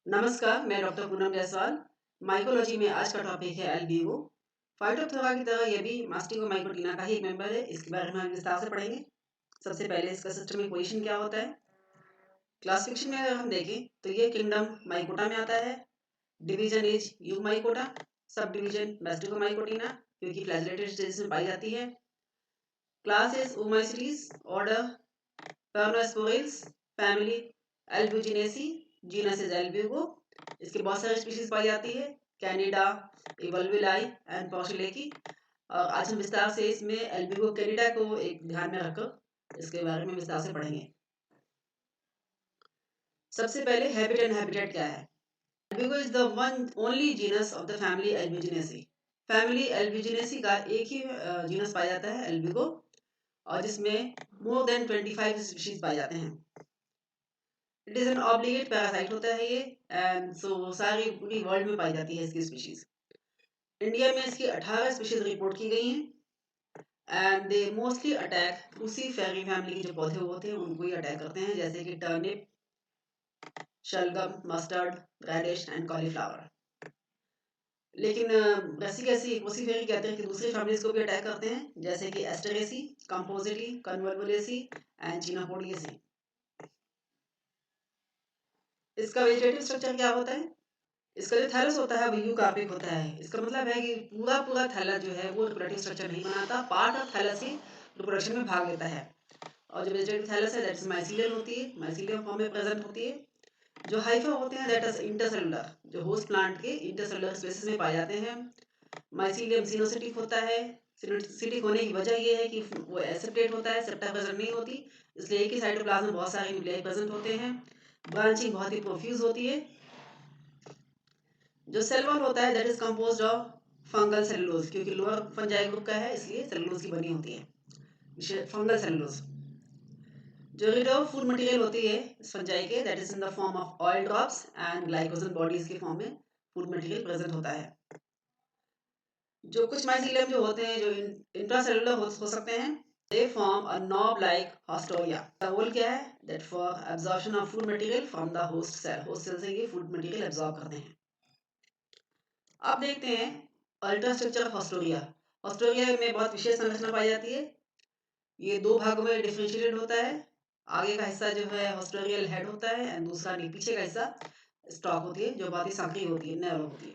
नमस्कार, मैं doctor Poonam Jaiswal. Mycology में आज का टॉपिक है एल्ब्यूगो। फाइटोप्थोरा की तरह यह भी मास्टिगोमाइकोटिना का ही एक मेंबर है। इसके बारे में हम विस्तार से पढ़ेंगे। सबसे पहले इसका सिस्टमिक पोजीशन क्या होता है। क्लासिफिकेशन में अगर हम देखें तो ये किंगडम माइकोटा में आता है। डिवीजन इज यूमाइकोटा, सब डिवीजन मास्टिगोमाइकोटिना क्योंकि फ्लैजेलेटेड स्टेज में पाई जाती है। Class is Oomycetes, order Pernosporales, family Albuginaceae, genus is Albugo. इसके बहुत सारे स्पीशीज पाई जाती है, कैनिडा, इवल्विलाई एंड पोर्सिलेकी। और आज हम विस्तार से इसमें एल्ब्यूगो कैनिडा को एक ध्यान में रखकर इसके बारे में विस्तार से पढ़ेंगे। सबसे पहले हैबिट एंड हैबिटेट क्या है। Albugo is the one only genus of the family Albuginaceae. Family Albuginaceae का एक ही जीनस पाया जाता है एल्ब्यूगो, और जिसमें मोर देन 25 स्पीशीज पाए जाते हैं। It is an obligate parasite होता है ये, एंड सो सारी पूरी वर्ल्ड में पाई जाती है इसकी स्पीशीज। इंडिया में इसकी 18 स्पीशीज रिपोर्ट की गई हैं एंड दे मोस्टली अटैक उसी फेरी फैमिली के जो पौधे होते हैं उनको ही अटैक करते हैं, जैसे कि टर्निप, शलगम, मस्टर्ड, रेडिश एंड कॉलीफ्लावर। लेकिन ब्रेसिकेसी उसी फेरी कहते हैं कि दूसरी फैमिलीज को भी अटैक करते हैं, जैसे कि एस्टरेसी, कंपोजिटी, कन्वल्वुलेसी एंड चिनापोडियेसी। इसका वेजिटेटिव स्ट्रक्चर क्या होता है। इसका जो थैलस होता है वो यूकार्पिक होता है। इसका मतलब है कि पूरा पूरा थैलस जो है वो रिप्रोडक्टिव स्ट्रक्चर नहीं बनाता, पार्ट ऑफ थैलस ही रिप्रोडक्शन में भाग लेता है। और जो वेजिटेटिव थैलस है दैट इज माइसीलियन होती है, माइसीलियम फॉर्म में प्रेजेंट होती है। जो हाइफा होते हैं दैट इज इंटरसेलुलर, जो होस्ट प्लांट के इंटरसेलुलर स्पेसिस में पाए जाते हैं। माइसीलियम सिनोसिटिक होता है। सिनोसिटिक होने की वजह ये है कि वो एसेप्टेट होता है, सेप्टा प्रेजेंट नहीं होती, इसलिए एक ही साइटोप्लाज्म में बहुत सारे न्यूक्लियाई प्रेजेंट होते हैं। ब्रांचिंग बहुत ही प्रोफ्यूज होती है। जो सेल वॉल होता है that is composed of fungal cellulose, क्योंकि लोअर फंजाई ग्रुप का है इसलिए सेलुलोज की बनी होती है, फंगल सेलुलोज। जो रिजर्व फूड मटेरियल होती है इस फंजाई के that is in the form of oil drops and glycogen bodies के फॉर्म में फूड मटेरियल प्रेजेंट होता है। जो कुछ माइसीलियम जो होते हैं जो इंट्रासेलुलर हो सकते हैं, they form a knob like haustoria. The whole क्या है that for absorption of food material from the host cell, host cell से ये food material absorb करते हैं। अब देखते हैं ultra structure of haustoria. Haustoria में बहुत विशेष संरचना पाई जाती है। ये दो भागों में डिफरेंशिएटेड होता है। आगे का हिस्सा जो है हॉस्टोरियल हेड होता है एंड दूसरा पीछे का हिस्सा स्टॉक होती है, जो बहुत ही सक्रिय होती है, नैरो होती है।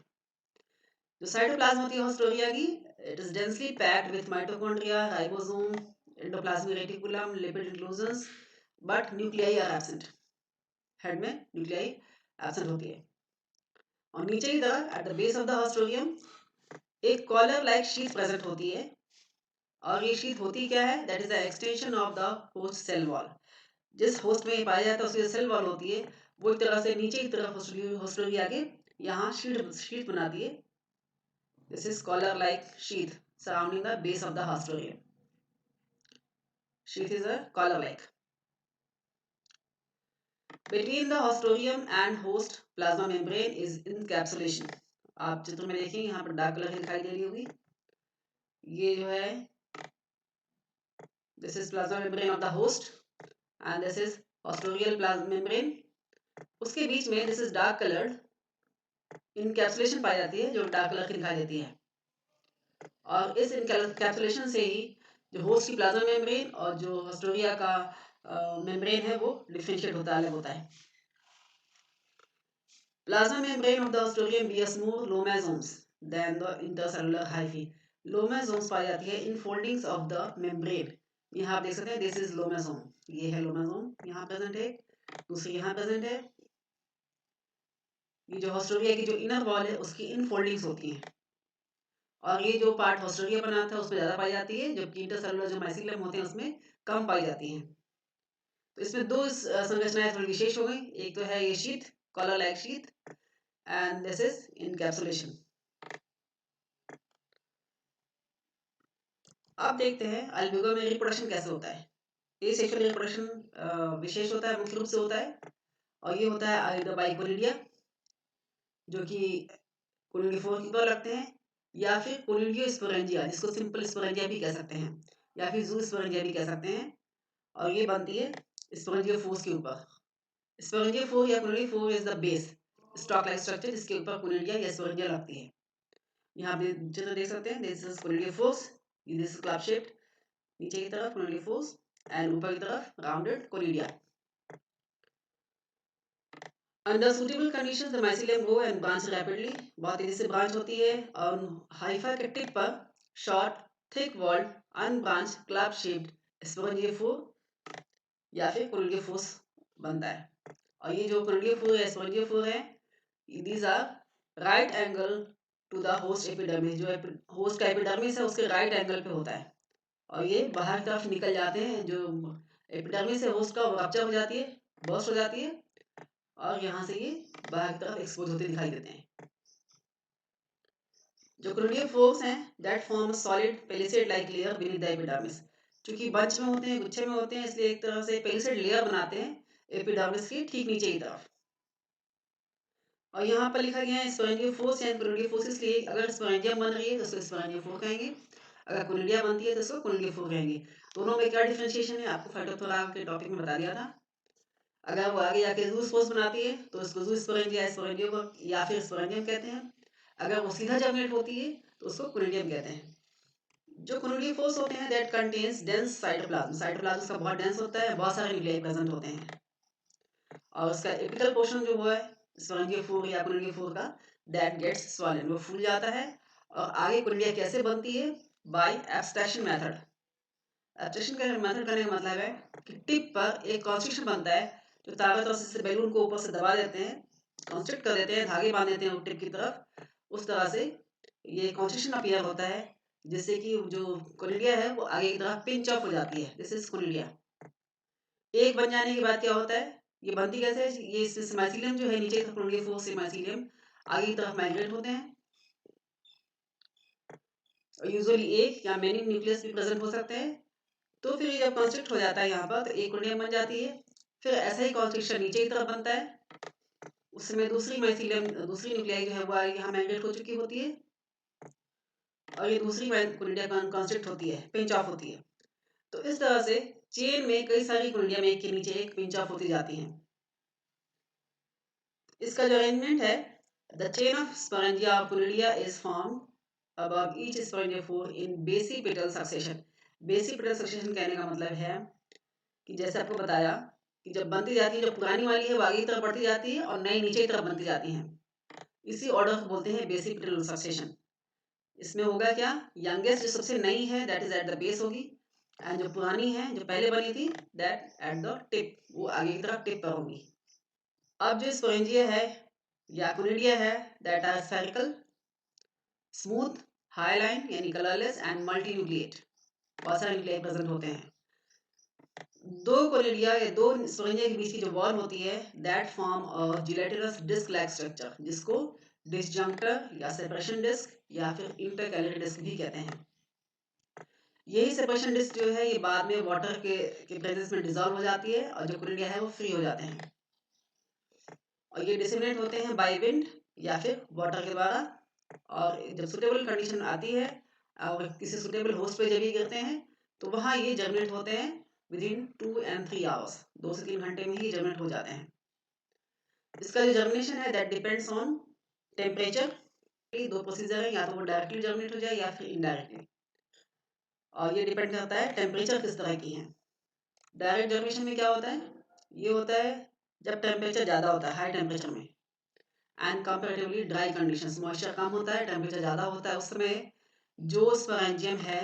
जो साइटोप्लाज्म होती है हॉस्टोरिया की, it is densely packed with mitochondria, ribosome, endoplasmic reticulum, lipid inclusions, but nuclei are absent. Head में न्यूक्लियाई एब्सेंट होती है। और नीचे की तरफ at the base of the haustorium एक कॉलर लाइक शीट प्रेजेंट होती है। और ये शीट होती क्या है that is the extension of the host cell wall. जिस होस्ट में पाया जाता है उसकी सेल वॉल होती है वो एक तरह से नीचे की तरफ हॉस्टोरिया के यहाँ शीट बनाती है। This is collar like sheet surrounding the base of the haustorium. Sheet is a collar like. Between the hostorium and host plasma membrane is encapsulation. आप चित्र में देखेंगे यहाँ पर डार्क कलर दिखाई दे रही होगी। ये जो है this is plasma membrane of the host and this is hostorial plasma membrane. उसके बीच में this is dark colored encapsulation पाई जाती है, जो डार्क कलर की दिखाई देती है। और इस encapsulation से ही जो होस्ट की प्लाज्मा मेम्ब्रेन और जो हॉस्टोरिया का मेम्ब्रेन है वो डिफरेंशिएट होता है, अलग होता है। Plasma membrane of the hostorium bears more lomasomes than the intercellular hyphae. Lomasomes पाई जाती है in foldings of the membrane. यहाँ आप देख सकते हैं this is lomosome, ये है lomosome, यहाँ प्रेजेंट है, दूसरी यहाँ प्रेजेंट है। ये जो हॉस्टोरिया की जो इनर वॉल है उसकी इन फोल्डिंग्स होती हैं, और ये जो पार्ट हॉस्टोरिया बनाता है उसमें ज़्यादा पाई जाती है, जबकि इंटरसेलुलर जो माइसीलियम होते हैं उसमें कम पाई जाती हैं। तो इसमें दो संरचनाएं थोड़ी विशेष हो गई। एक तो है ये sheet, collar like sheet, and this is encapsulation. अब देखते हैं अल्बिगो में रिप्रोडक्शन कैसे होता है। ये सेक्सुअल रिप्रोडक्शन विशेष होता है, मुख्य रूप से होता है, और ये होता है आइदर बाय कोलिडिया, जो कि कोलिडियोफोर की तरह लगते हैं, या फिर कोलिडियो स्पोरेंजिया, जिसको सिंपल स्पोरेंजिया भी कह सकते हैं, या फिर जू स्पोरेंजिया भी कह सकते हैं। और ये बनती है स्पोरेंजियोफोर्स के ऊपर। स्पोरेंजियोफोर या conidiophore is the base stalk like structure जिसके ऊपर कोनिडिया या स्पोरेंजिया लगती है। यहाँ आप चित्र देख सकते हैं, this is conidia force, this is clap shaped, नीचे की तरफ कोनिडिया फोर्स एंड ऊपर की तरफ rounded conidia. Under suitable conditions the mycelium grow and branch rapidly, बहुत तेजी से ब्रांच होती है और हाइफा के टिप पर short thick walled unbranch club shaped sporangiophore या फिर कोनिडियोफोर्स बनता है। और ये जो कोनिडियोफोर है स्पोरेंजियोफोर है, these are right angle to the host epidermis, जो होस्ट का एपिडर्मिस है उसके राइट एंगल पे होता है और ये बाहर की तरफ निकल जाते हैं। जो एपिडर्मिस है होस्ट का रप्चर हो जाती है, बर्स्ट हो जाती है और यहाँ से ये बाहर की तरफ एक्सपोज होते दिखाई देते हैं। जो कोनिडियोफोर्स हैं that form solid palisade like layer beneath the epidermis, क्योंकि बंच में होते हैं, गुच्छे में होते हैं, इसलिए एक तरह से पेलिसेड लेयर बनाते हैं एपिडर्मिस के ठीक नीचे की तरफ। और यहाँ पर लिखा गया है स्पोरेंजियोफोर्स एंड कोनिडियोफोर्स, इसलिए अगर स्पोरेंजियम बन रही है तो उसको स्पोरेंजियोफोर कहेंगे, अगर कोनिडिया बनती है तो उसको कोनिडियोफोर कहेंगे। दोनों में क्या डिफरेंशिएशन है आपको फाइटोप्थोरा के टॉपिक में बता दिया था। अगर वो आगे जाके जूस्पोर्स बनाती है तो उसको जूस्पोरेंजिया स्पोरेंजियम या फिर स्पोरेंजियम कहते हैं। अगर वो सीधा जर्मिनेट होती है तो उसको कोनिडियम कहते हैं। जो कोनिडियोफोर्स होते हैं that contains dense cytoplasm, cytoplasm उसका बहुत डेंस होता है, बहुत सारे न्यूक्लियाई प्रेजेंट होते हैं और उसका एपिकल पोर्शन जो है स्पोरेंजियोफोर या कोनिडियोफोर का दैट गेट्स स्वॉलन, वो फूल जाता है। और आगे कोनिडिया कैसे बनती है? By abstraction method. एब्स्ट्रैक्शन का मेथड करने का मतलब है कि टिप पर एक कॉन्स्ट्रिक्शन बनता है, जो चारों तरफ से बैलून को ऊपर से दबा देते हैं, कॉन्स्ट्रिक्ट कर देते हैं, धागे बांध देते हैं टिप की तरफ, उस तरह से ये कॉन्स्ट्रिक्शन अपीयर होता है जिससे कि जो कोनिडिया है वो आगे की तरफ पिंच ऑफ हो जाती है। This is conidia. एक बन जाने के बाद क्या होता है, ये बनती कैसे है? ये इसमें माइसीलियम जो है नीचे की तरफ कोनिडियोफोर्स से माइसीलियम आगे की तरफ माइग्रेट होते हैं और यूजुअली एक या मेनी न्यूक्लियस भी प्रेजेंट हो सकते हैं। तो फिर ये जब कॉन्स्ट्रिक्ट हो जाता है यहाँ पर तो एक कोनिडियम बन जाती है। फिर ऐसा ही कॉन्स्ट्रिक्शन नीचे की तरफ बनता है, उस समय दूसरी माइसीलियम दूसरी न्यूक्लियाई जो है वो यहाँ माइग्रेट हो चुकी होती है और ये दूसरी कोनिडिया कॉन्स्ट्रिक्ट होती है, पिंच ऑफ होती है। तो इस तरह से चेन में कई सारी कोनिडिया में एक के नीचे एक पिंच ऑफ होती जाती हैं। इसका जो अरेंजमेंट है, द चेन ऑफ स्पोरेंजिया और conidia is form above each sporangiopore in basic petal succession। Basic petal succession कहने का मतलब है कि जैसे आपको बताया कि जब बनती जाती है, जो पुरानी वाली है वो आगे की तरफ बढ़ती जाती है और नई नीचे की तरफ बनती जाती हैं, इसी ऑर्डर को बोलते हैं बेसिक पेटल सक्सेशन। इसमें होगा क्या, यंगेस्ट जो सबसे नई है that is eight the base होगी एंड जो पुरानी है जो पहले बनी थी दैट एट द टिप, वो आगे की तरफ टिप पर होगी। अब जो स्पोरेंजिया है या कोनिडिया है that are spherical, smooth, hyaline यानी कलरलेस एंड मल्टीन्यूक्लिएट, बहुत सारे न्यूक्लियाई प्रेजेंट होते हैं। दो कोनिडिया या दो स्पोरेंजिया के बीच की जो वॉल होती है that form a gelatinous disc like structure, जिसको डिसजंक्टर या सेपरेशन डिस्क या फिर इंटरकैलरी डिस्क भी कहते हैं। यही सेपरेशन डिस्क जो है ये बाद में वाटर के प्रेजेंस में डिसॉल्व हो जाती है और जो कोनिडिया है वो फ्री हो जाते हैं और ये डिसेमिनेट होते हैं बाय विंड या फिर वाटर के द्वारा। और जब सुटेबल कंडीशन आती है और किसी सुटेबल होस्ट पे जब ये गिरते हैं तो वहाँ ये जर्मिनेट होते हैं विद इन 2 and 3 आवर्स, 2 से 3 घंटे में ही जर्मिनेट हो जाते हैं। इसका जो जर्मिनेशन है दैट डिपेंड्स ऑन टेम्परेचर। दो प्रोसीजर है, या तो वो डायरेक्टली जर्मिनेट हो जाए या फिर इनडायरेक्टली, और ये डिपेंड करता है टेम्परेचर किस तरह की है। डायरेक्ट जर्मिनेशन में क्या होता है, ये होता है जब टेम्परेचर ज़्यादा होता है, हाई टेम्परेचर में and comparatively dry conditions, moisture कम होता है, टेम्परेचर ज़्यादा होता है, उस समय जो स्पोरेंजियम है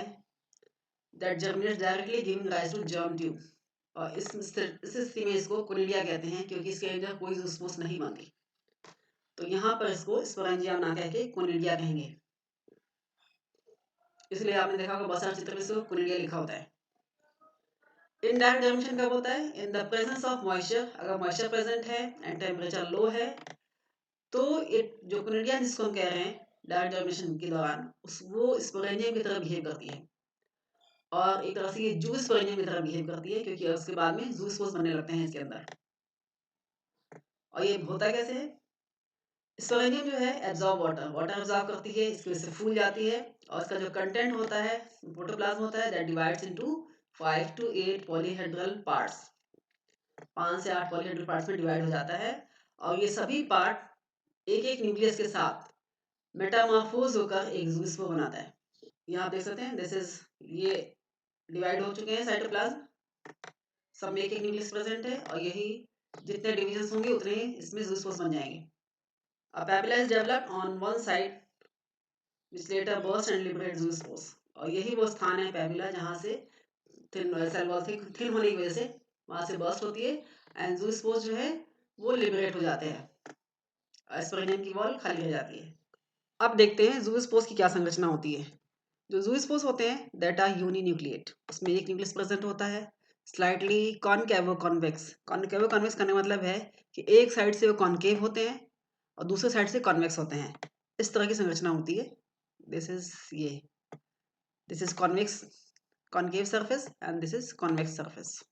that germinates directly giving rise to germ tube. और इस स्थिति में इसको कोनिडिया कहते हैं क्योंकि इसके अंदर कोई जूस्पोर्स नहीं बनती, तो यहाँ पर इसको स्पोरेंजिया ना कह के कोनिडिया कहेंगे। इसलिए आपने देखा होगा बहुत सारे चित्र में इसको कोनिडिया लिखा होता है। इनडायरेक्ट जर्मिनेशन कब होता है, in the presence of moisture, अगर मॉइस्चर प्रेजेंट है एंड टेम्परेचर लो है तो जो कोनिडिया जिसको हम कह रहे हैं डायरेक्ट जर्मिनेशन के दौरान वो स्पोरेंजियम की तरह बिहेव करती है और एक तरह से ये जूस स्पोरेंजियम की तरह बिहेव करती है क्योंकि उसके बाद में जूस पोस बनने लगते हैं इसके अंदर। और ये होता कैसे है, स्पोरेंजियम जो है एब्जॉर्ब वाटर एब्जॉर्ब करती है, इसकी वजह से फूल जाती है और इसका जो कंटेंट होता है प्रोटोप्लाज्म होता है that divides into 5 to 8 polyhedral parts, 5 से 8 पॉलीहेड्रल पार्ट्स में डिवाइड हो जाता है और ये सभी पार्ट एक एक न्यूक्लियस के साथ मेटामॉर्फोज होकर एक ज़ूस्पोर बनाता है। यहाँ आप देख सकते हैं, दिस इज ये डिवाइड हो चुके हैं साइटोप्लाज्म, सब में एक एक न्यूक्लियस प्रेजेंट है और यही जितने डिविजन्स होंगे उतने ही इसमें ज़ूस्पोर्स बन जाएंगे। A papilla is developed on one side which later burst and liberate zoospores। और यही वो स्थान है पेपिला जहाँ से थिन सेल वॉल थिन होने की वजह से वहाँ से बर्स्ट होती है एंड जूस्पोर्स जो है वो लिबरेट हो जाते हैं, स्पोरेनियम की वॉल खाली रह जाती है। अब देखते हैं जूस्पोर्स की क्या संरचना होती है। जो जूस्पोर्स होते हैं दैट आर यूनिन्यूक्लिएट, उसमें एक न्यूक्लियस प्रेजेंट होता है, स्लाइटली कॉनकेवो कॉन्वेक्स। कॉनकेवो कॉन्वेक्स करने का मतलब है कि एक साइड से वो कॉनकेव होते हैं और दूसरे साइड से कॉन्वेक्स होते हैं। इस तरह की संरचना होती है। दिस इज ये this is convex concave surface and this is convex surface.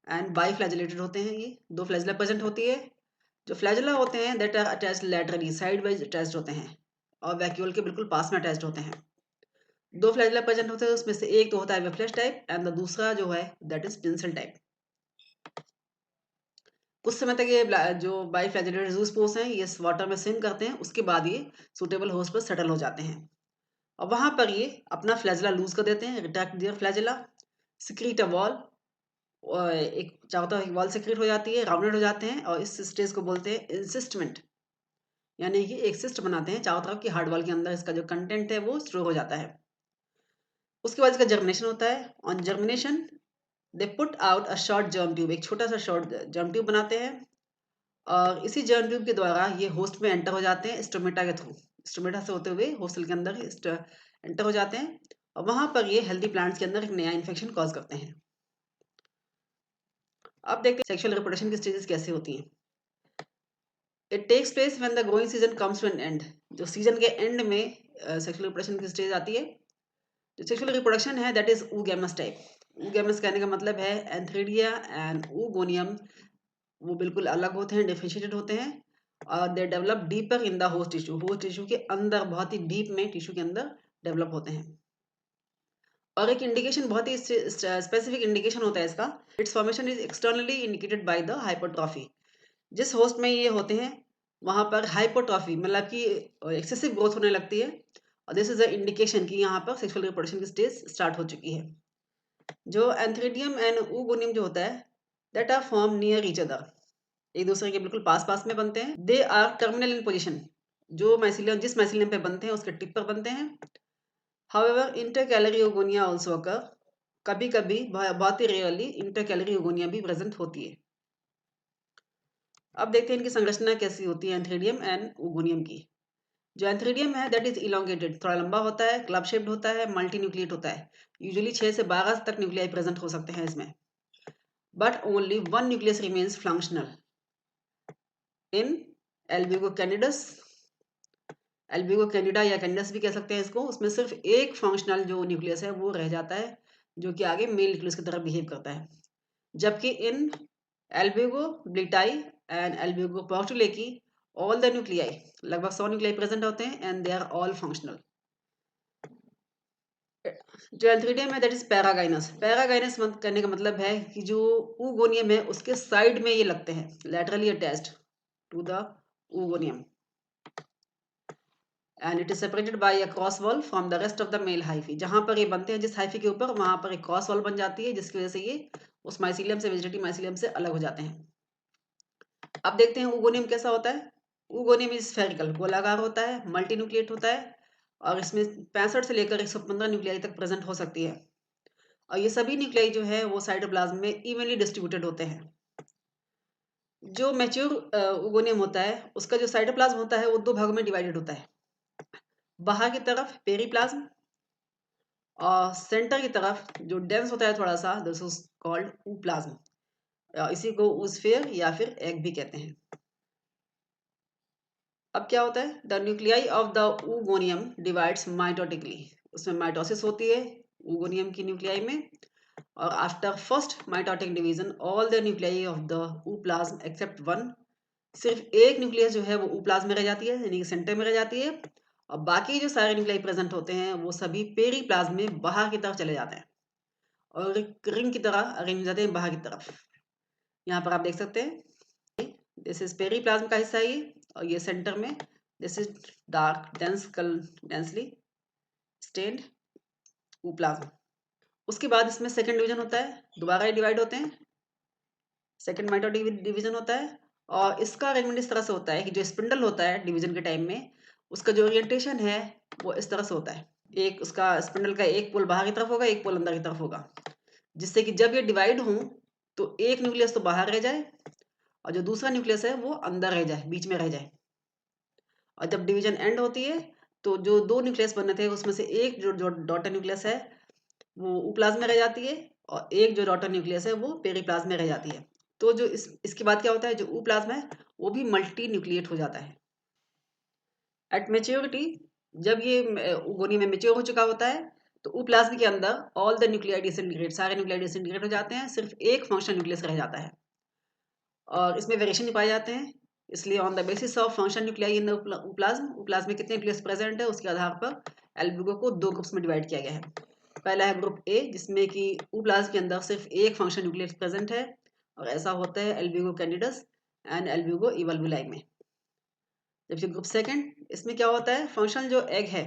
And by flagellated होते हैं, ये दो फ्लैजिला प्रेजेंट होती है। जो फ्लैजिला होते हैं that are attached laterally, side wise attached होते हैं और वैक्यूल के बिल्कुल पास में अटैच्ड होते हैं। दो फ्लैजिला प्रेजेंट होते हैं, उसमें से एक तो होता है वेफ्लेश टाइप एंड द दूसरा जो है दैट इज पिंसल टाइप। कुछ समय तक ये जो बाई फ्लैजिलेटेड जूस्पोर्स हैं ये वाटर में स्विम करते हैं, उसके बाद ये सुटेबल होस्ट पर सेटल हो जाते हैं और वहां पर ये अपना फ्लैजिला लूज कर देते हैं, retract their flagella, secrete a wall, एक चारों तरफ वॉल सिक्रीट हो जाती है, राउंडेड हो जाते हैं और इस स्टेज को बोलते हैं इंसिस्टमेंट, यानी कि एक सिस्ट बनाते हैं चारों तरफ की हार्ड वॉल के अंदर, इसका जो कंटेंट है वो स्टोर हो जाता है। उसके बाद इसका जर्मिनेशन होता है। On germination they put out a short germ tube, एक छोटा सा शॉर्ट जर्म ट्यूब बनाते हैं और इसी जर्म ट्यूब के द्वारा ये होस्ट में एंटर हो जाते हैं स्टोमेटा के थ्रू, स्टोमेटा से होते हुए होस्टल के अंदर एंटर हो जाते हैं और वहां पर ये हेल्दी प्लांट्स के अंदर एक नया इन्फेक्शन कॉज करते हैं। अब देखते हैं सेक्सुअल रिप्रोडक्शन की स्टेजेस कैसे होती हैं। It takes place when the growing season comes to an end, जो सीजन के एंड में सेक्सुअल रिप्रोडक्शन की स्टेज आती है। जो सेक्सुअल रिप्रोडक्शन है that is oogamous type. oogamous कहने का मतलब है एंथ्रेडिया एंड oogoनियम वो बिल्कुल अलग होते हैं, डिफरेंशिएटेड होते हैं और they develop deeper in the host tissue के अंदर, बहुत ही डीप में टिश्यू के अंदर डेवलप होते हैं। और एक इंडिकेशन, बहुत ही स्पेसिफिक इंडिकेशन होता है इसका, it's formation is externally indicated by the hypertrophy. जिस होस्ट में ये होते हैं वहां पर हाइपोट्रॉफी मतलब कि एक्सेसिव ग्रोथ होने लगती है और दिस इज अ इंडिकेशन कि यहाँ पर सेक्सुअल रिप्रोडक्शन की स्टेज स्टार्ट हो चुकी है। जो एंथ्रेडियम एंड oogoनियम जो होता है that are form near each other, एक दूसरे के बिल्कुल पास पास में बनते हैं। They are terminal in position, जो माइसिलियम जिस माइसिलियम पे बनते हैं उसके टिप पर बनते हैं। However intercalary oogonia also occur, कभी कभी बहुत ही रेयरली इंटरकैलरी oogonia भी प्रेजेंट होती है। अब देखते हैं इनकी संरचना कैसी होती है एंथ्रेडियम एंड oogoनियम की। जो एंथ्रेडियम है दैट इज इलोंगेटेड, थोड़ा लंबा होता है, क्लब शेप्ड होता है, मल्टी न्यूक्लिएट होता है। यूजुअली 6 से 12 तक न्यूक्लियाई प्रेजेंट हो सकते हैं इसमें, but only one nucleus remains functional in Albugo candidus. Albugo candida या कैंडिडस भी कह सकते हैं इसको, उसमें सिर्फ एक फंक्शनल जो न्यूक्लियस है वो रह जाता है जो कि आगे मेल न्यूक्लियस की तरह बिहेव करता है। जबकि in Albugo bliti and Albugo portulacae all the nuclei, लगभग 100 न्यूक्लियाई प्रेजेंट होते हैं and they are all functional. जो एंथ्रीडियम है दैट इज पैरागाइनस। पैरागाइनस करने का मतलब है कि जो oogoनियम है उसके साइड में ये लगते हैं, लैटरली अटैच्ड टू द oogoनियम and it is separated by a cross wall from the rest of the male hyphae. जहां पर ये बनते हैं जिस हाइफी के ऊपर वहां पर एक क्रॉस वॉल बन जाती है जिसकी वजह से ये उस माइसिलियम से, वेजिटेटिव माइसिलियम से अलग हो जाते हैं। अब देखते हैं oogoनियम कैसा होता है। oogoनियम इज स्फेरिकल, गोलाकार होता है, मल्टी न्यूक्लिएट होता है और इसमें 65 से लेकर 115 न्यूक्लियाई तक प्रेजेंट हो सकती है और ये सभी न्यूक्लियाई जो है वो साइटोप्लाज्म में इवनली डिस्ट्रीब्यूटेड होते हैं। जो मैच्योर oogoनियम होता है उसका जो साइटोप्लाज्म होता है वो दो भागों में डिवाइडेड होता है। बाहर की तरफ पेरीप्लाज्म और सेंटर की तरफ जो डेंस होता है थोड़ा सा, दिस इज कॉल्ड ooप्लाज्म। इसी को oosphere या फिर एग भी कहते हैं। अब क्या होता है, द न्यूक्लियाई ऑफ द oogoनियम डिवाइड्स माइटोटिकली, उसमें माइटोसिस होती है oogoनियम की न्यूक्लियाई में और after first mitotic division all the nuclei of the ooप्लाज्म एक्सेप्ट वन, सिर्फ एक न्यूक्लियस जो है वो ooप्लाज्म में रह जाती है यानी कि सेंटर में रह जाती है और बाकी जो सारे न्यूक्लियाई प्रेजेंट होते हैं वो सभी पेरीप्लाज्म में बाहर की तरफ चले जाते हैं और एक रिंग की तरह अरेंज हो जाते हैं बाहर की तरफ। यहाँ पर आप देख सकते हैं दिस इज पेरीप्लाज्म का हिस्सा है ये और ये सेंटर में this is dark densely stained plasma. उसके बाद इसमें सेकंड डिवीजन होता है, दोबारा ये डिवाइड होते हैं, सेकंड माइटोटिक डिवीजन होता है। और इसका अरेंजमेंट इस तरह से होता है कि जो स्पिंडल होता है डिवीजन के टाइम में, उसका जो ओरिएंटेशन है वो इस तरह से होता है। एक उसका स्पिंडल का एक पोल बाहर की तरफ होगा, एक पोल अंदर की तरफ होगा, जिससे कि जब ये डिवाइड हो तो एक न्यूक्लियस तो बाहर रह जाए और जो दूसरा न्यूक्लियस है वो अंदर रह जाए, बीच में रह जाए। और जब डिवीजन एंड होती है तो जो दो न्यूक्लियस बने थे उसमें से एक जो डॉटर न्यूक्लियस है वो उप्लाज्म में रह जाती है और एक जो डॉटर न्यूक्लियस है वो पेरिप्लाज्म में रह जाती है। तो जो इसके बाद क्या होता है, जो उप्लाज्म है वो भी मल्टी न्यूक्लिएट हो जाता है। एट मेच्योरिटी, जब ये उगोनी में मेच्योर हो चुका होता है तो उप्लाज्म के अंदर ऑल द न्यूक्लियाई डिसइंटीग्रेट, सारे न्यूक्लियाई डिसइंटीग्रेट हो जाते हैं, सिर्फ एक फंक्शन न्यूक्लियस रह जाता है। और इसमें वेरिएशन नहीं पाए जाते हैं, इसलिए on the basis of function nuclei in the ooplasm में कितने न्यूक्लियस प्रेजेंट है उसके आधार पर एल्ब्यूगो को दो ग्रुप्स में डिवाइड किया गया है। पहला है ग्रुप ए जिसमें कि उप्लाज्म के अंदर सिर्फ एक फंक्शन न्यूक्लियस प्रेजेंट है, और ऐसा होता है एल्ब्यूगो कैंडिडस एंड एल्ब्यूगो इवल्वुलाई में। जबकि ग्रुप सेकंड, इसमें क्या होता है, फंक्शनल जो एग है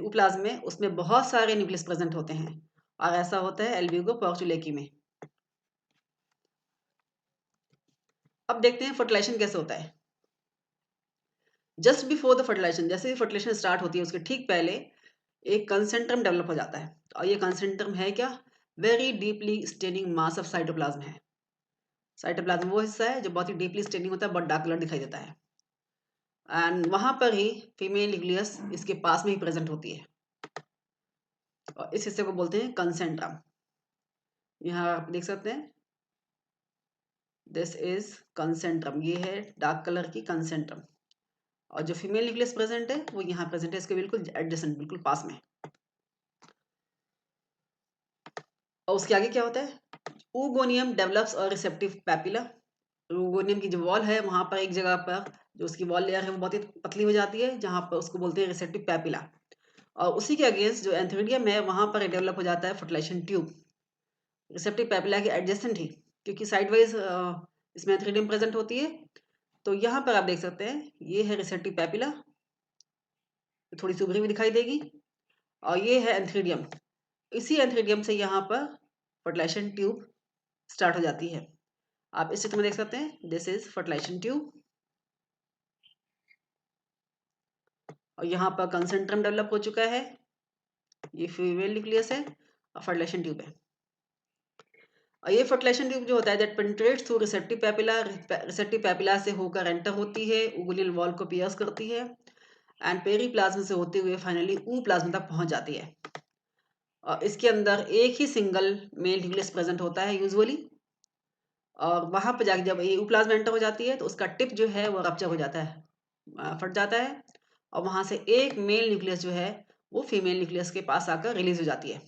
उप्लाज्म में उसमें बहुत सारे न्यूक्लियस प्रेजेंट होते हैं, और ऐसा होता है एल्ब्यूगो पोर्चुलेकी में। अब देखते हैं फर्टिलाइजेशन कैसे होता है। जस्ट बिफोर द फर्टिलाइजेशन, जैसे ही फर्टिलाइजेशन स्टार्ट होती है उसके ठीक पहले एक कंसेंट्रम डेवलप हो जाता है। और ये कंसेंट्रम है क्या, very deeply staining mass of cytoplasm है। साइटोप्लाज्म वो हिस्सा है जो बहुत ही डीपली स्टेनिंग होता है, बहुत डार्क कलर दिखाई देता है, एंड वहां पर ही फीमेल न्यूक्लियस इसके पास में ही प्रेजेंट होती है, और इस हिस्से को बोलते हैं कंसेंट्रम। यहाँ आप देख सकते हैं दिस इज कंसेंट्रम, ये है डार्क कलर की कंसेंट्रम, और जो फीमेल न्यूक्लियस प्रेजेंट है वो यहाँ प्रेजेंट है, इसके बिल्कुल एडजेसेंट, बिल्कुल पास में। और उसके आगे क्या होता है, oogoनियम डेवलप्स और रिसेप्टिव पैपिला। oogoनियम की जो वॉल है वहां पर एक जगह पर जो उसकी वॉल लेयर है वो बहुत ही पतली हो जाती है, जहां पर उसको बोलते हैं रिसेप्टिव पैपिला। और उसी के अगेंस्ट जो एंथीरिडियम है वहां पर डेवलप हो जाता है फर्टिलाइजेशन ट्यूब, रिसेप्टिव पैपिला के एडजेसेंट ही, क्योंकि साइडवाइज इसमें एंथीरिडियम प्रेजेंट होती है। तो यहाँ पर आप देख सकते हैं ये है रिसेप्टिव पैपिला, थोड़ी सी उभरी हुई दिखाई देगी, और ये है एंथीरिडियम। इसी एंथीरिडियम से यहाँ पर फर्टिलाइजेशन ट्यूब स्टार्ट हो जाती है। आप इस चित्र में देख सकते हैं दिस इज फर्टिलाइजेशन ट्यूब, और यहाँ पर कंसेंट्रम डेवलप हो चुका है, ये फीमेल न्यूक्लियस है और फर्टिलाइजेशन ट्यूब है। और ये फर्टिलाइजेशन ट्यूब जो होता है that penetrates through receptive papilla, receptive papilla से होकर एंटर होती है, उगुलियल वॉल को पियर्स करती है, एंड पेरीप्लाज्म से होते हुए फाइनली ऊप्लाज्म तक पहुंच जाती है। और इसके अंदर एक ही सिंगल मेल न्यूक्लियस प्रेजेंट होता है यूजुअली, और वहां पर जाके जब ये ऊप्लाज्म एंटर हो जाती है तो उसका टिप जो है वो रप्चर हो जाता है, फट जाता है, और वहां से एक मेल न्यूक्लियस जो है वो फीमेल न्यूक्लियस के पास आकर रिलीज हो जाती है,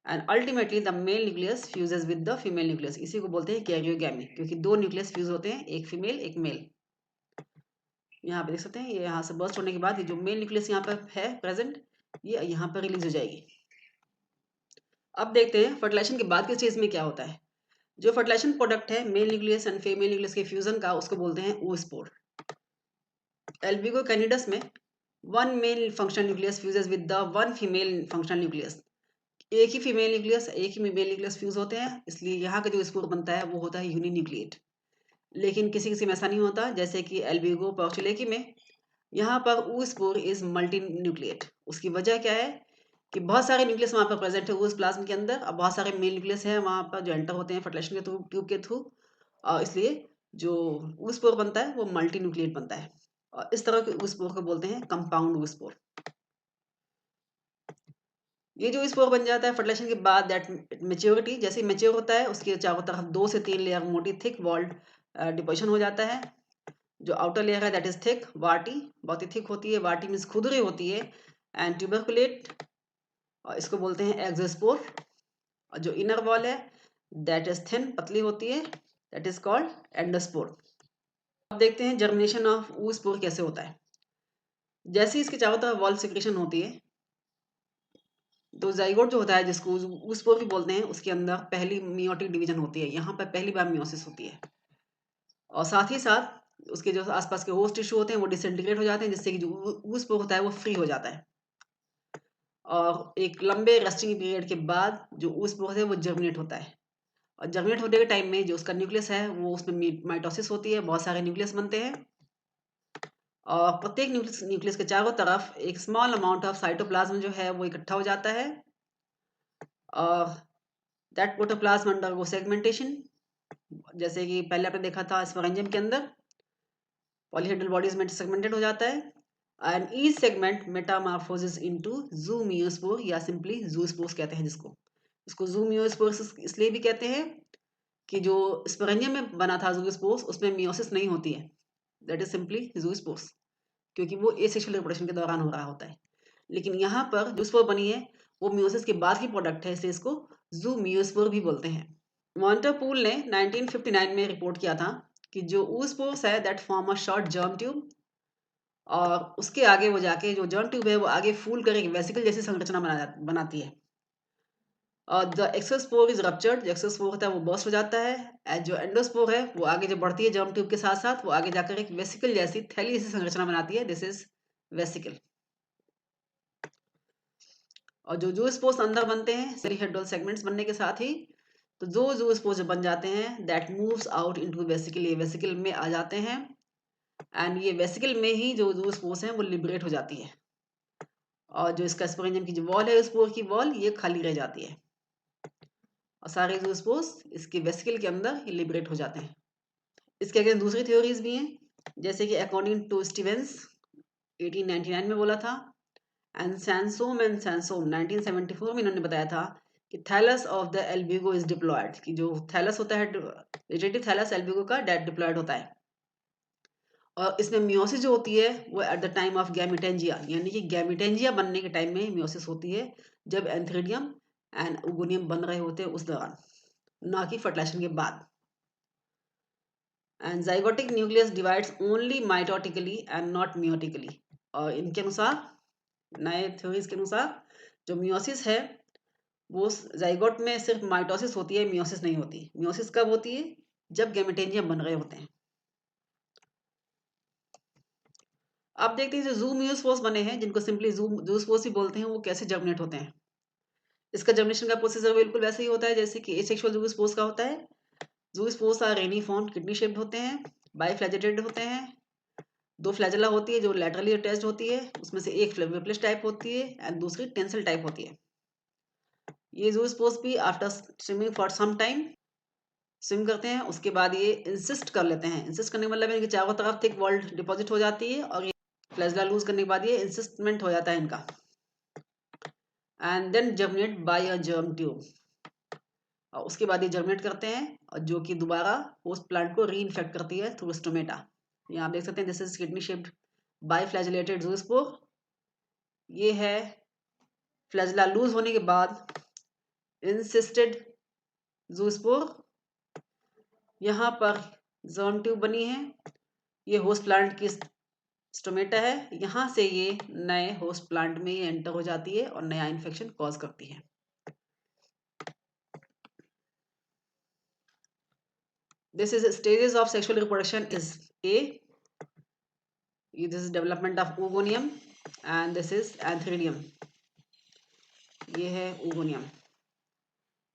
and ultimately the mail nucleus fuses with the female nucleus. इसी को बोलते हैं कैरियोगैमी, क्योंकि दो न्यूक्लियस फ्यूज होते हैं, एक फीमेल एक मेल। यहाँ पे देख सकते हैं ये यहाँ से बर्स्ट होने के बाद ये जो मेल न्यूक्लियस यहाँ पर है प्रेजेंट, ये यहाँ पर रिलीज हो जाएगी। अब देखते हैं फर्टिलाइजेशन के बाद के स्टेज में क्या होता है। जो फर्टिलाइजेशन प्रोडक्ट है male nucleus and female nucleus के फ्यूजन का, उसको बोलते हैं oospore। एल्बिगो कैनिडस में one male functional nucleus fuses with the one female functional nucleus. एक ही फीमेल न्यूक्लियस एक ही मेल न्यूक्लियस फ्यूज होते हैं, इसलिए यहाँ का जो स्पोर बनता है वो होता है यूनिन्यूक्लिएट। लेकिन किसी किसी में ऐसा नहीं होता, जैसे कि एल्बिगो पोर्चुलेकी में यहाँ पर oospore इज मल्टी न्यूक्लिएट। उसकी वजह क्या है कि बहुत सारे न्यूक्लियस वहाँ पर प्रेजेंट है उस प्लाज्म के अंदर, और बहुत सारे मेल न्यूक्लियस है वहाँ पर जो एंटर होते हैं फर्टिलाइजेशन के थ्रू, ट्यूब के थ्रू, और इसलिए जो oospore बनता है वो मल्टी न्यूक्लिएट बनता है, और इस तरह के oospore को बोलते हैं कंपाउंड oospore। ये जो स्पोर बन जाता है फर्टिलाइजेशन के बाद दैट मेच्योरिटी, जैसे मेच्योर होता है उसके चारों तरफ 2 से 3 लेयर मोटी थिक वॉल्ड डिपोजिशन हो जाता है। जो आउटर लेयर है दैट इज थिक वार्टी, बहुत ही थिक होती है, वार्टी मीन्स खुरदरी होती है, एंड ट्यूबरकुलेट, और इसको बोलते हैं एक्सोस्पोर। और जो इनर वॉल है दैट इज थिन, पतली होती है, दैट इज कॉल्ड एंडोस्पोर। अब देखते हैं जर्मिनेशन ऑफ oospore कैसे होता है। जैसे इसके चारों तरफ वॉल सिक्रेशन होती है तो जाइगोट जो होता है जिसको oospore भी बोलते हैं, उसके अंदर पहली मियोटिक डिवीजन होती है, यहाँ पर पहली बार मियोसिस होती है। और साथ ही साथ उसके जो आसपास के होस्ट टिश्यू होते हैं वो डिसइंटीग्रेट हो जाते हैं, जिससे कि जो ऊस्पोर होता है वो फ्री हो जाता है। और एक लंबे रेस्टिंग पीरियड के बाद जो ऊस्पोर होता है वो जर्मिनेट होता है। और जर्मिनेट होने के टाइम में जो उसका न्यूक्लियस है वो उसमें माइटोसिस होती है, बहुत सारे न्यूक्लियस बनते हैं। और प्रत्येक न्यूक्लियस के चारों तरफ एक स्मॉल अमाउंट ऑफ साइटोप्लाज्म जो है वो इकट्ठा हो जाता है। और दैट प्रोटोप्लाज्म अंडरगो सेगमेंटेशन, जैसे कि पहले आपने देखा था स्पोरेंजियम के अंदर पॉलीहेड्रल बॉडीज में सेगमेंटेड हो जाता है। And each segment metamorphosis into zoomeiospore या सिंपली ज़ूस्पोर्स कहते हैं, जिसको इसको ज़ूमियोस्पोर्स इसलिए भी कहते हैं कि जो स्पोरेंजियम में बना था ज़ूस्पोर्स उसमें मियोसिस नहीं होती है, दैट इज सिंपली ज़ूस्पोर्स, क्योंकि वो एसेक्सुअल रिप्रोडक्शन के दौरान हो रहा होता है। लेकिन यहाँ पर जो स्पोर बनी है वो मियोसिस के बाद की प्रोडक्ट है, इसलिए इसको ज़ूमियोस्पोर भी बोलते हैं। वॉन्टरपूल ने 1959 में रिपोर्ट किया था कि जो ऊस्पोर्स है that form a short germ tube, और उसके आगे वो जाके जो जर्म ट्यूब है वो आगे फूल कर एक वेसिकल जैसी संरचना बनाती है। और द एक्सोस्पोर इज रप्चर्ड, जो एक्सोस्पोर होता है वो बर्स्ट हो जाता है। एज जो एंडोस्पोर है वो आगे जब बढ़ती है जर्म ट्यूब के साथ साथ वो आगे जाकर एक वेसिकल जैसी थैली जैसी संरचना बनाती है, दिस इज वेसिकल। और जो जूस्पोर्स अंदर बनते हैं सेरीहेड्रल सेगमेंट्स बनने के साथ ही, तो जो जूस्पोर्स जो बन जाते हैं that moves out into vesicle, ये वेसिकल में आ जाते हैं। एंड ये वेसिकल में ही जो जूस्पोर्स हैं वो लिबरेट हो जाती है, और जो इसका स्पोरेंजियम की जो वॉल है स्पोर की वॉल ये खाली रह जाती है, और सारे जूस्पोर्स इसके वेसिकल के अंदर लिबरेट हो जाते हैं। इसके अगेंस्ट दूसरी थ्योरीज भी हैं, जैसे कि अकॉर्डिंग टू स्टीवेंस 1899 में बोला था, एंड सैनसोम 1974 में इन्होंने बताया था कि thallus of the Albugo is diploid, कि जो थैलस होता है वेजिटेटिव थैलस एल्ब्यूगो का डेट डिप्लॉयड होता है। और इसमें मियोसिस जो होती है वो at the time of gametangia, यानी कि गैमिटेंजिया बनने के टाइम में मियोसिस होती है, जब एंथ्रीडियम एंड ओगोनियम बन रहे होते हैं उस दौरान, ना कि फर्टिलाइजेशन के बाद। And zygotic nucleus divides only mitotically and not meiotically. और इनके अनुसार, नए थ्योरीज के अनुसार, जो मियोसिस है वो जाइगोट में सिर्फ माइटोसिस होती है, मियोसिस नहीं होती। मियोसिस कब होती है? जब गैमेटेंजियम बन रहे होते हैं। अब देखते हैं जो ज़ूमियोस्पोर्स बने हैं, जिनको सिंपली ज़ूस्पोर्स भी बोलते हैं, वो कैसे जर्मिनेट होते हैं। इसका जर्मिनेशन का प्रोसीजर बिल्कुल वैसे ही होता है जैसे कि एसेक्सुअल ज़ूस्पोर्स का होता है। ज़ूस्पोर्स आर रेनिफॉर्म, किडनी शेप्ड होते हैं, बाइफ्लैजेटेड होते हैं। दो फ्लैजेला होती है जो लैटरली अटैच्ड होती है, उसमें से एक फ्लेविप्लस टाइप होती है एंड दूसरी टेंसिल टाइप होती है। ये ज़ूस्पोर्स भी after swimming for some time swim करते हैं, उसके बाद ये इंसिस्ट कर लेते हैं। इंसिस्ट करने का मतलब है कि चारों तरफ थिक वॉल डिपॉजिट हो जाती है, और ये फ्लैजला लूज करने के बाद ये इंसिस्टमेंट हो जाता है इनका, and then germinate by a germ tube. और उसके बाद ये जर्मिनेट करते हैं, और जो कि दोबारा होस्ट प्लांट को री इन्फेक्ट करती है थ्रू स्टोमेटा। यहाँ आप देख सकते हैं दिस इज किडनी शेप्ड बाइफ्लैजेलेटेड ज़ूस्पोर। ये है फ्लैजला लूज होने के बाद इंसिस्टेड ज़ूस्पोर। यहाँ पर जर्म ट्यूब बनी है, ये होस्ट प्लांट की स्टोमेटा है, यहाँ से ये नए होस्ट प्लांट में ये एंटर हो जाती है और नया इन्फेक्शन कॉज करती है। This is stages of sexual reproduction is a, this is development of oogonium, and this is antheridium, ये है ओगोनियम।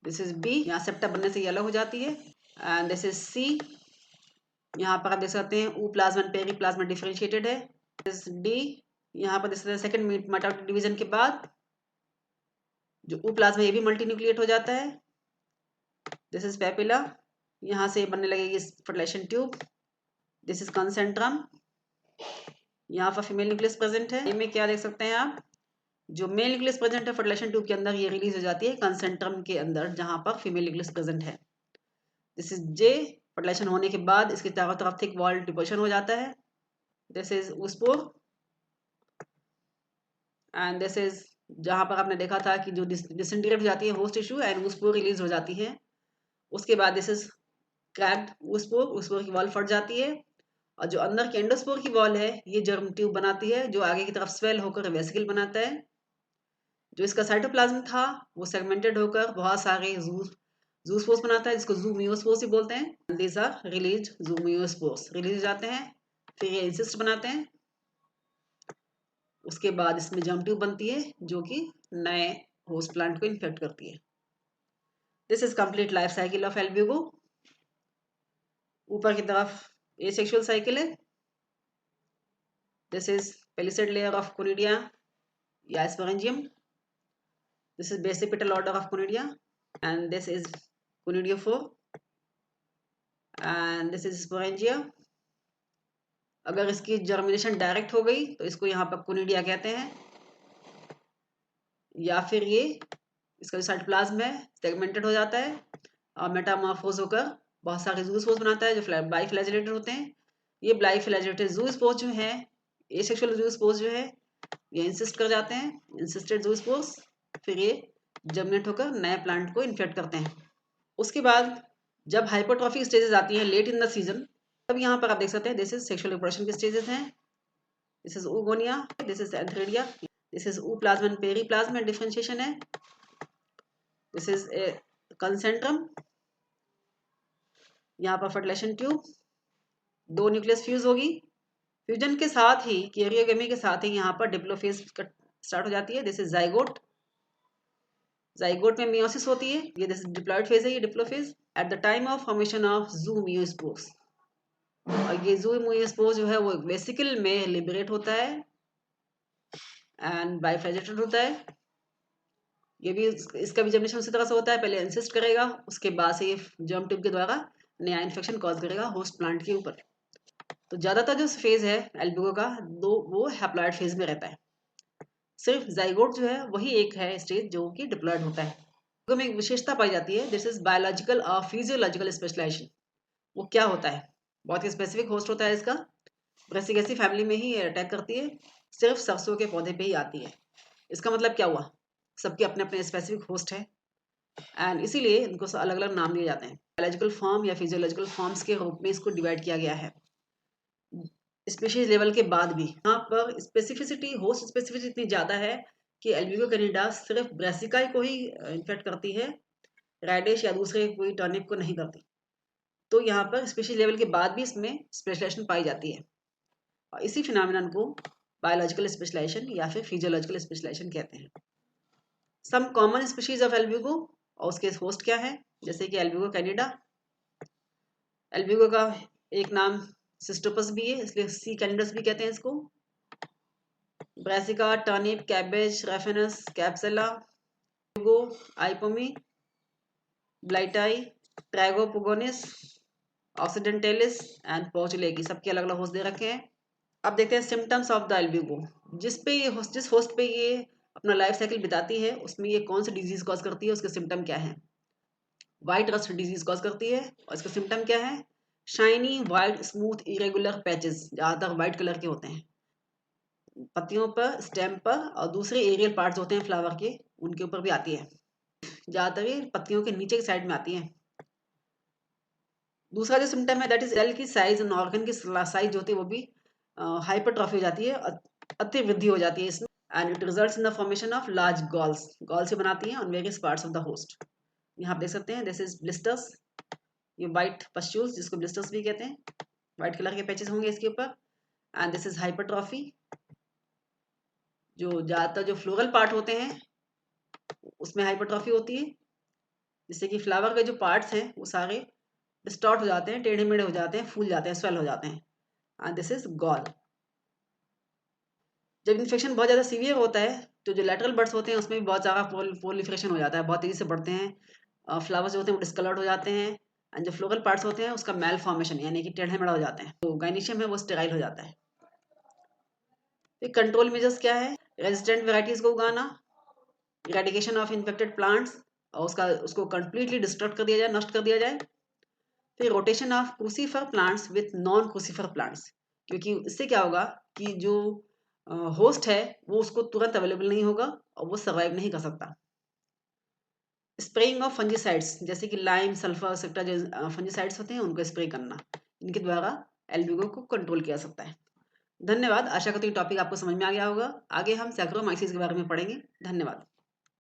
दिस इज बी, यहाँ सेप्टा बनने से ये अलग हो जाती है, एंड दिस इज सी। यहाँ पर आप देख सकते हैं ooplasm and periplasm differentiated है। दिस डी, यहाँ पर देख सकते हैं सेकंड मेटाबॉलिक डिवीजन के बाद जो ऊ प्लाज्मा ये भी मल्टीन्यूक्लिएट हो जाता है। दिस इज पेपिला, यहाँ से बनने लगेगी फर्टिलाइजेशन ट्यूब। दिस इज कंसेंट्रम, यहाँ पर फीमेल न्यूक्लियस प्रेजेंट है। में क्या देख सकते हैं आप, जो मेल न्यूक्लियस प्रेजेंट है फर्टिलाइजेशन ट्यूब के अंदर, ये रिलीज हो जाती है कंसेंट्रम के अंदर जहाँ पर फीमेल न्यूक्लियस प्रेजेंट है। दिस इज जे, फर्टिलाइजेशन होने के बाद इसके चारों तरफ थिक वॉल डिपोजिशन हो जाता है। This is ऊस्पोर, and this is जहाँ पर आपने देखा था कि जो डिसइंटीग्रेट हो जाती है होस्ट टिश्यू एंड ऊस्पोर रिलीज हो जाती है। उसके बाद दिस इज क्रैक्ड ऊस्पोर की वॉल फट जाती है, और जो अंदर के एंडोस्पोर की वॉल है ये जर्म ट्यूब बनाती है, जो आगे की तरफ स्वेल होकर वेसिकल बनाता है। जो इसका साइटोप्लाज्म था वो सेगमेंटेड होकर बहुत सारे ज़ूस्पोर्स बनाता है, जिसको ज़ूमियोस्पोर्स भी बोलते हैं। दीज आर रिलीज ज़ूमियोस्पोर्स रिलीज हो जाते हैं, फिर ये इंसिस्ट बनाते हैं, उसके बाद इसमें जर्म ट्यूब बनती है जो कि नए होस्ट प्लांट को इन्फेक्ट करती है। This is complete life cycle of Albugo. ऊपर की तरफ एसेक्सुअल साइकिल है। This is palisade layer of conidia या sporangium. This is basic petal order of conidia and this is conidiophore and this is sporangia. अगर इसकी germination direct हो गई तो इसको यहाँ पर कोनिडिया कहते हैं, या फिर ये इसका जो साइटोप्लाज्म है सेगमेंटेड हो जाता है और मेटामॉर्फोज होकर बहुत सारे ज़ूस्पोर्स बनाता है जो बाइफ्लैजेलेटेड होते हैं। ये बाइफ्लैजेलेटेड ज़ूस्पोर्स जो है, एसेक्सुअल ज़ूस्पोर्स जो है, ये इंसिस्ट कर जाते हैं, इंसिस्टेड ज़ूस्पोर्स, फिर ये जर्मिनेट होकर नए प्लांट को इन्फेक्ट करते हैं। उसके बाद जब हाइपोट्रॉफिक स्टेजेस आती हैं लेट इन द सीजन, तब यहाँ पर आप देख सकते हैं दिस इज सेक्सुअल रिप्रोडक्शन के स्टेजेस हैं। This is oogonia, this is antheridia, this is ooप्लाज्म एंड पेरीप्लाज्म में डिफरेंशिएशन है। दिस इज ए कंसेंट्रम, यहाँ पर फर्टिलाइजेशन ट्यूब, 2 न्यूक्लियस फ्यूज होगी। फ्यूजन के साथ ही कैरियोगेमी के साथ ही यहाँ पर डिप्लोफेज स्टार्ट हो जाती है। दिस इज जाइगोट, जाइगोट में मियोसिस होती है। ये दिस डिप्लॉयड फेज है, ये diplophase at the time of formation of zoomeiospores. और ये ज़ूमियोस्पोर्स जो है वो वेसिकल में लिबरेट होता है एंड बाइफ्लैजेलेटेड होता है। ये भी इसका भी जर्मिनेशन उसी तरह से होता है, पहले इंसिस्ट करेगा, उसके बाद से ये जर्म ट्यूब के द्वारा नया इन्फेक्शन कॉज करेगा होस्ट प्लांट के ऊपर। तो ज़्यादातर जो फेज है एल्ब्यूगो का वो हैप्लॉयड फेज में रहता है। सिर्फ जाइगोट जो है वही एक है स्टेज जो कि डिप्लॉयड होता है। तो में एक विशेषता पाई जाती है, दिस इज बायोलॉजिकल और फिजियोलॉजिकल स्पेशलाइजेशन। वो क्या होता है? बहुत ही स्पेसिफिक होस्ट होता है इसका, ब्रेसिकेसी फैमिली में ही अटैक करती है, सिर्फ सरसों के पौधे पे ही आती है। इसका मतलब क्या हुआ? सबके अपने अपने स्पेसिफिक होस्ट है एंड इसीलिए इनको अलग अलग नाम दिए जाते हैं। बायोलॉजिकल फॉर्म या फिजियोलॉजिकल फॉर्म्स के रूप में इसको डिवाइड किया गया है स्पीशीज लेवल के बाद भी। यहाँ पर स्पेसिफिसिटी, होस्ट स्पेसिफिसिटी इतनी ज़्यादा है कि एल्ब्यूगो कैनिडा सिर्फ ब्रेसिकाई को ही इन्फेक्ट करती है, रेडिश या दूसरे कोई टर्निप को नहीं करती। तो यहाँ पर स्पीशीज लेवल के बाद भी इसमें स्पेशलाइजेशन पाई जाती है और इसी फिनोमिनन को बायोलॉजिकल स्पेशलाइजेशन या फिर फिजियोलॉजिकल स्पेशलाइजेशन कहते हैं। Some common species of Albugo और उसके होस्ट क्या है, जैसे कि एल्ब्यूगो कैनिडा। एल्ब्यूगो का एक नाम सिस्टोपस भी है, इसलिए सी कैनिडस भी कहते हैं इसको। Brassica, turnip, cabbage, Raphanus, Capsella, Ipomoea, bliti, tragopogonis, occidentalis and portulacae, सबके अलग अलग होस्ट दे रखे हैं। अब देखते हैं सिम्टम्स ऑफ द एल्ब्यूगो। जिस होस्ट पे ये अपना लाइफ साइकिल बिताती है उसमें ये कौन सी डिजीज कॉज करती है, उसके सिम्टम क्या है? वाइट रस्ट डिजीज कॉज करती है और इसका सिम्टम क्या है? Shiny white smooth irregular patches, ज़्यादातर वाइट कलर के होते हैं पत्तियों पर, स्टेम पर, और दूसरे एरियल पार्ट्स होते हैं फ्लावर के, उनके ऊपर भी आती है। ज़्यादातर ये पत्तियों के नीचे की साइड में आती है। दूसरा जो सिम्टम है दैट इज सेल की साइज और ऑर्गन की साइज होती है वो भी हाइपरट्रॉफी हो जाती है, अति वृद्धि हो जाती है इसमें and it results in the formation of large galls. Gall से बनाती हैं on various parts of the host. यहाँ आप देख सकते हैं दिस इज ब्लिस्टर्स, ये वाइट पस्ट्यूल्स जिसको ब्लिस्टर्स भी कहते हैं, वाइट कलर के पैचेस होंगे इसके ऊपर। एंड दिस इज हाइपरट्रॉफी, जो ज़्यादातर जो फ्लोरल पार्ट होते हैं उसमें हाइपरट्रॉफी होती है, जिससे कि फ्लावर के जो पार्ट्स हैं वो सारे डिस्टॉर्ट हो जाते हैं, टेढ़े मेढ़े हो जाते हैं, फूल जाते हैं, स्वेल हो जाते हैं। And this is gall. जब इन्फेक्शन बहुत ज़्यादा सीवियर होता है तो जो लेटरल बर्ड्स होते हैं उसमें भी बहुत ज़्यादा प्रोलिफरेशन हो जाता है, बहुत तेज़ी से बढ़ते हैं, फ्लावर्स जो होते हैं वो डिस्कलर्ड हो जाते हैं एंड जो फ्लोरल पार्ट्स होते हैं उसका मेल फॉर्मेशन यानी कि टेढ़े मेढ़ा हो जाते हैं, तो गाइनीशियम है वो स्टेराइल हो जाता है। तो कंट्रोल मेजर्स क्या है? रेजिस्टेंट वेराइटीज़ को उगाना, इरेडिकेशन ऑफ इन्फेक्टेड प्लांट्स और उसको कंप्लीटली डिस्ट्रक्ट कर दिया जाए, नष्ट कर दिया जाए। फिर rotation of crucifer plants with non crucifer plants, क्योंकि इससे क्या होगा कि जो होस्ट है वो उसको तुरंत अवेलेबल नहीं होगा और वो सर्वाइव नहीं कर सकता। स्प्रेइंग ऑफ फंजीसाइड्स जैसे कि लाइम, सल्फर एक्सेट्रा जो फंजीसाइड्स होते हैं उनको स्प्रे करना, इनके द्वारा एल्ब्यूगो को कंट्रोल किया जा सकता है। धन्यवाद। आशा करती हूँ टॉपिक आपको समझ में आ गया होगा। आगे हम सैक्रोमाइसिस के बारे में पढ़ेंगे। धन्यवाद।